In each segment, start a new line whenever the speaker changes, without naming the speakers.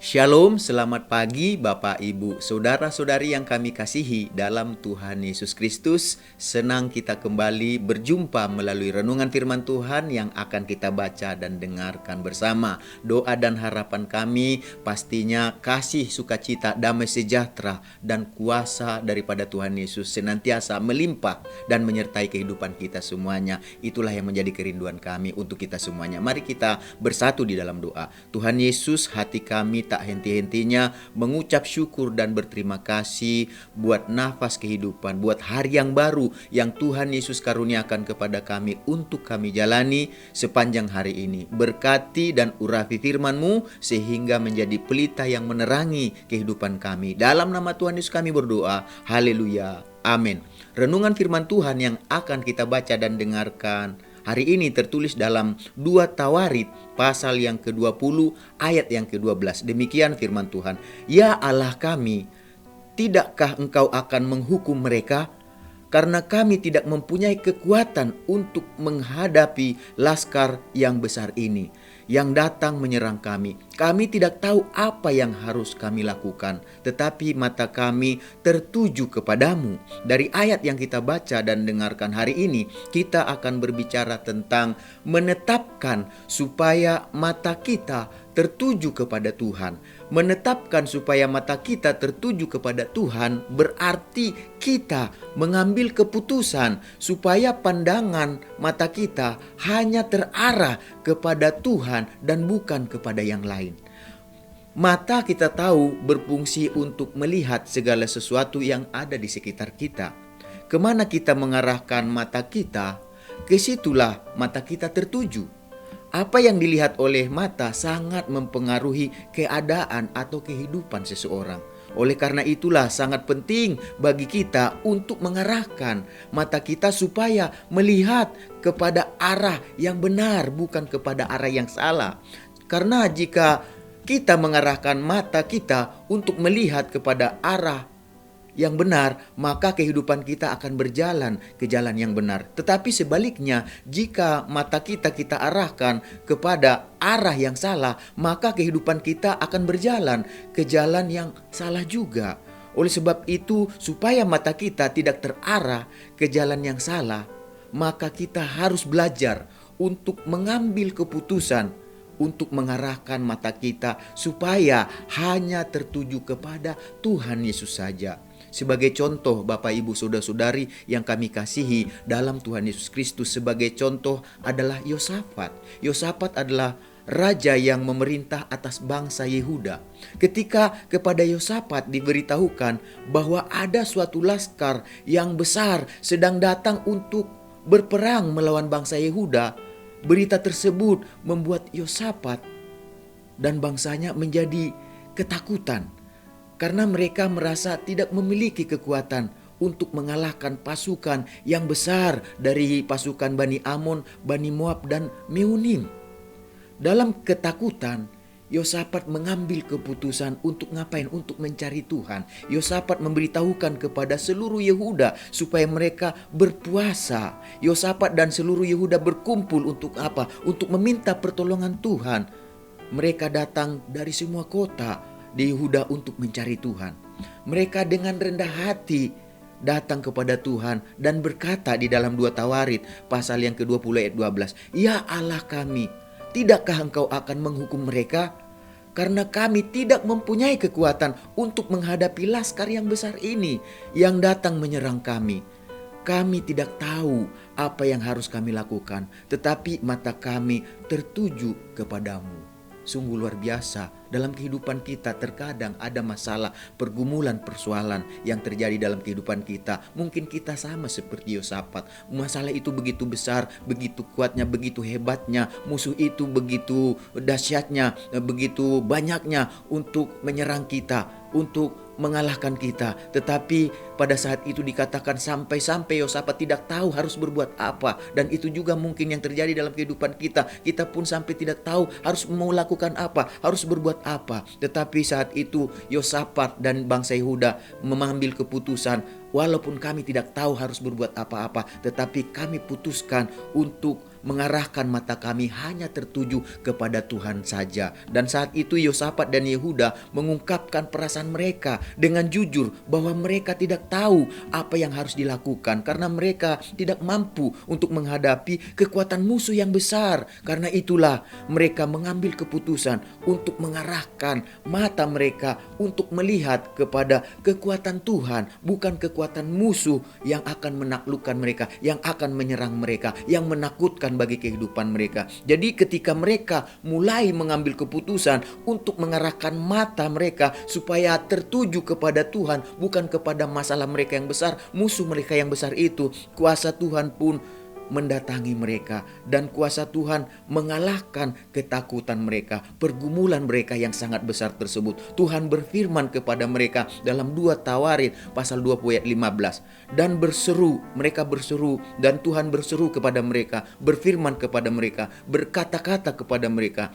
Shalom, selamat pagi Bapak, Ibu, Saudara-saudari yang kami kasihi dalam Tuhan Yesus Kristus. Senang kita kembali berjumpa melalui renungan firman Tuhan yang akan kita baca dan dengarkan bersama. Doa dan harapan kami pastinya kasih, sukacita, damai sejahtera, dan kuasa daripada Tuhan Yesus senantiasa melimpah dan menyertai kehidupan kita semuanya. Itulah yang menjadi kerinduan kami untuk kita semuanya. Mari kita bersatu di dalam doa. Tuhan Yesus, hati kami tak henti-hentinya mengucap syukur dan berterima kasih buat nafas kehidupan, buat hari yang baru yang Tuhan Yesus karuniakan kepada kami untuk kami jalani sepanjang hari ini. Berkati dan urapi firman-Mu sehingga menjadi pelita yang menerangi kehidupan kami. Dalam nama Tuhan Yesus kami berdoa. Haleluya. Amin. Renungan firman Tuhan yang akan kita baca dan dengarkan hari ini tertulis dalam 2 Tawarit pasal yang ke-20 ayat yang ke-12. Demikian firman Tuhan. Ya Allah kami, tidakkah Engkau akan menghukum mereka? Karena kami tidak mempunyai kekuatan untuk menghadapi laskar yang besar ini yang datang menyerang kami. Kami tidak tahu apa yang harus kami lakukan, tetapi mata kami tertuju kepadamu. Dari ayat yang kita baca dan dengarkan hari ini, kita akan berbicara tentang menetapkan supaya mata kita tertuju kepada Tuhan. Menetapkan supaya mata kita tertuju kepada Tuhan berarti kita mengambil keputusan supaya pandangan mata kita hanya terarah kepada Tuhan dan bukan kepada yang lain. Mata kita tahu berfungsi untuk melihat segala sesuatu yang ada di sekitar kita. Kemana kita mengarahkan mata kita, kesitulah mata kita tertuju. Apa yang dilihat oleh mata sangat mempengaruhi keadaan atau kehidupan seseorang. Oleh karena itulah sangat penting bagi kita untuk mengarahkan mata kita supaya melihat kepada arah yang benar, bukan kepada arah yang salah. Karena jika kita mengarahkan mata kita untuk melihat kepada arah yang benar, maka kehidupan kita akan berjalan ke jalan yang benar. Tetapi sebaliknya, jika mata kita arahkan kepada arah yang salah, maka kehidupan kita akan berjalan ke jalan yang salah juga. Oleh sebab itu, supaya mata kita tidak terarah ke jalan yang salah, maka kita harus belajar untuk mengambil keputusan untuk mengarahkan mata kita supaya hanya tertuju kepada Tuhan Yesus saja. Sebagai contoh Bapak Ibu Saudara-saudari yang kami kasihi dalam Tuhan Yesus Kristus, sebagai contoh adalah Yosafat. Yosafat adalah raja yang memerintah atas bangsa Yehuda. Ketika kepada Yosafat diberitahukan bahwa ada suatu laskar yang besar sedang datang untuk berperang melawan bangsa Yehuda, berita tersebut membuat Yosafat dan bangsanya menjadi ketakutan. Karena mereka merasa tidak memiliki kekuatan untuk mengalahkan pasukan yang besar dari pasukan Bani Amon, Bani Moab, dan Meunim. Dalam ketakutan, Yosafat mengambil keputusan untuk ngapain? Untuk mencari Tuhan. Yosafat memberitahukan kepada seluruh Yehuda supaya mereka berpuasa. Yosafat dan seluruh Yehuda berkumpul untuk apa? Untuk meminta pertolongan Tuhan. Mereka datang dari semua kota di Yehuda untuk mencari Tuhan. Mereka dengan rendah hati datang kepada Tuhan dan berkata di dalam 2 Tawarit pasal yang ke-20 ayat 12. Ya Allah kami, tidakkah Engkau akan menghukum mereka? Karena kami tidak mempunyai kekuatan untuk menghadapi laskar yang besar ini yang datang menyerang kami. Kami tidak tahu apa yang harus kami lakukan, tetapi mata kami tertuju kepadamu. Sungguh luar biasa, dalam kehidupan kita terkadang ada masalah, pergumulan, persoalan yang terjadi dalam kehidupan kita. Mungkin kita sama seperti Yosafat. Masalah itu begitu besar, begitu kuatnya, begitu hebatnya. Musuh itu begitu dahsyatnya, begitu banyaknya untuk menyerang kita, untuk mengalahkan kita. Tetapi pada saat itu dikatakan sampai-sampai Yosafat tidak tahu harus berbuat apa. Dan itu juga mungkin yang terjadi dalam kehidupan kita. Kita pun sampai tidak tahu harus mau lakukan apa, harus berbuat apa. Tetapi saat itu Yosafat dan bangsa Yehuda mengambil keputusan, walaupun kami tidak tahu harus berbuat apa-apa, tetapi kami putuskan untuk mengarahkan mata kami hanya tertuju kepada Tuhan saja. Dan saat itu Yosafat dan Yehuda mengungkapkan perasaan mereka dengan jujur bahwa mereka tidak tahu apa yang harus dilakukan karena mereka tidak mampu untuk menghadapi kekuatan musuh yang besar. Karena itulah mereka mengambil keputusan untuk mengarahkan mata mereka untuk melihat kepada kekuatan Tuhan, bukan kekuatan musuh yang akan menaklukkan mereka, yang akan menyerang mereka, yang menakutkan bagi kehidupan mereka. Jadi ketika mereka mulai mengambil keputusan untuk mengarahkan mata mereka supaya tertuju kepada Tuhan, bukan kepada masalah mereka yang besar, musuh mereka yang besar itu, kuasa Tuhan pun mendatangi mereka dan kuasa Tuhan mengalahkan ketakutan mereka, pergumulan mereka yang sangat besar tersebut. Tuhan berfirman kepada mereka dalam 2 Tawarin pasal 20 ayat 15, dan berseru, mereka berseru, dan Tuhan berseru kepada mereka, berfirman kepada mereka, berkata-kata kepada mereka,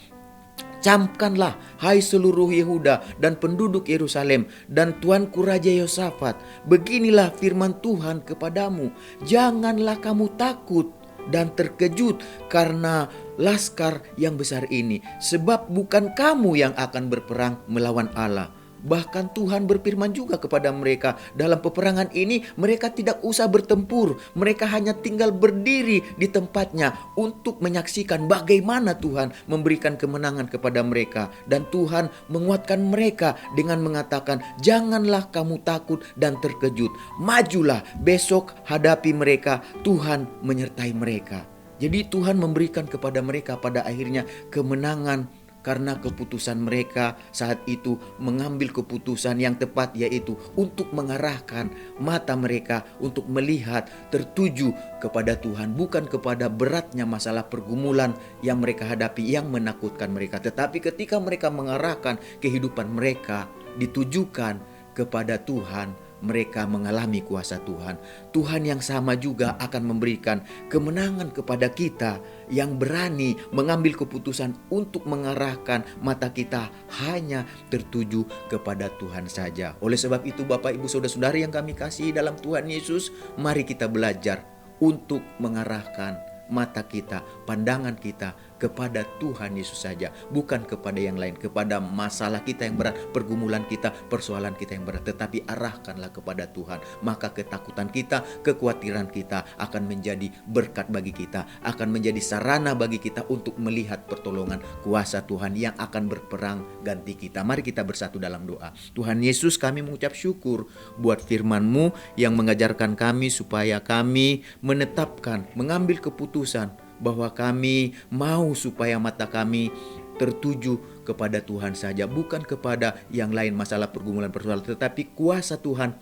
camkanlah, hai seluruh Yehuda dan penduduk Yerusalem dan tuanku Raja Yosafat, beginilah firman Tuhan kepadamu, janganlah kamu takut dan terkejut karena laskar yang besar ini, sebab bukan kamu yang akan berperang melawan Allah. Bahkan Tuhan berfirman juga kepada mereka, dalam peperangan ini mereka tidak usah bertempur, mereka hanya tinggal berdiri di tempatnya untuk menyaksikan bagaimana Tuhan memberikan kemenangan kepada mereka. Dan Tuhan menguatkan mereka dengan mengatakan, janganlah kamu takut dan terkejut, majulah, besok hadapi mereka, Tuhan menyertai mereka. Jadi Tuhan memberikan kepada mereka pada akhirnya kemenangan karena keputusan mereka saat itu mengambil keputusan yang tepat, yaitu untuk mengarahkan mata mereka untuk melihat tertuju kepada Tuhan, bukan kepada beratnya masalah pergumulan yang mereka hadapi yang menakutkan mereka. Tetapi ketika mereka mengarahkan kehidupan mereka ditujukan kepada Tuhan, mereka mengalami kuasa Tuhan. Tuhan yang sama juga akan memberikan kemenangan kepada kita yang berani mengambil keputusan untuk mengarahkan mata kita hanya tertuju kepada Tuhan saja. Oleh sebab itu Bapak Ibu Saudara-saudari yang kami kasihi dalam Tuhan Yesus, mari kita belajar untuk mengarahkan mata kita, pandangan kita kepada Tuhan Yesus saja, bukan kepada yang lain, kepada masalah kita yang berat, pergumulan kita, persoalan kita yang berat, tetapi arahkanlah kepada Tuhan. Maka ketakutan kita, kekhawatiran kita akan menjadi berkat bagi kita, akan menjadi sarana bagi kita untuk melihat pertolongan kuasa Tuhan yang akan berperang ganti kita. Mari kita bersatu dalam doa. Tuhan Yesus, kami mengucap syukur buat firman-Mu yang mengajarkan kami supaya kami menetapkan, mengambil keputusan bahwa kami mau supaya mata kami tertuju kepada Tuhan saja, bukan kepada yang lain masalah pergumulan persoalan, tetapi kuasa Tuhan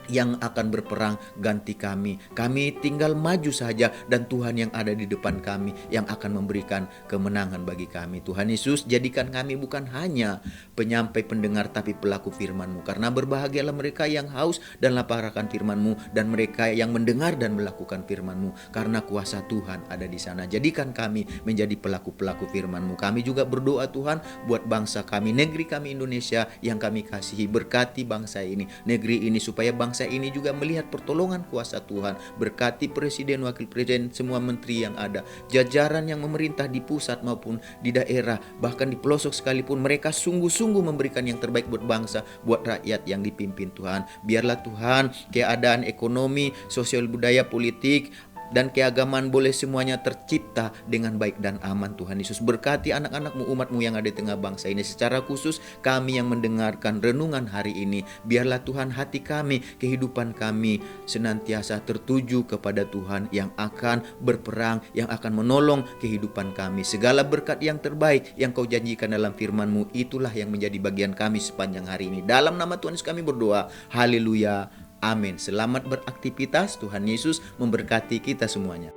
yang akan berperang ganti kami. Kami tinggal maju saja dan Tuhan yang ada di depan kami yang akan memberikan kemenangan bagi kami. Tuhan Yesus, jadikan kami bukan hanya penyampai pendengar tapi pelaku firman-Mu, karena berbahagialah mereka yang haus dan lapar akan firman-Mu, dan mereka yang mendengar dan melakukan firman-Mu, karena kuasa Tuhan ada di sana. Jadikan kami menjadi pelaku-pelaku firman-Mu. Kami juga berdoa Tuhan buat bangsa kami, negeri kami Indonesia yang kami kasihi. Berkati bangsa ini, negeri ini, supaya bangsa ini juga melihat pertolongan kuasa Tuhan. Berkati presiden, wakil presiden, semua menteri yang ada, jajaran yang memerintah di pusat maupun di daerah, bahkan di pelosok sekalipun, mereka sungguh-sungguh memberikan yang terbaik buat bangsa, buat rakyat yang dipimpin Tuhan. Biarlah Tuhan keadaan ekonomi, sosial, budaya, politik, dan keagamaan boleh semuanya tercipta dengan baik dan aman. Tuhan Yesus, berkati anak-anak-Mu, umat-Mu yang ada di tengah bangsa ini. Secara khusus kami yang mendengarkan renungan hari ini, biarlah Tuhan hati kami, kehidupan kami senantiasa tertuju kepada Tuhan yang akan berperang, yang akan menolong kehidupan kami. Segala berkat yang terbaik yang Kau janjikan dalam firman-Mu, itulah yang menjadi bagian kami sepanjang hari ini. Dalam nama Tuhan Yesus kami berdoa. Haleluya. Amin. Selamat beraktivitas. Tuhan Yesus memberkati kita semuanya.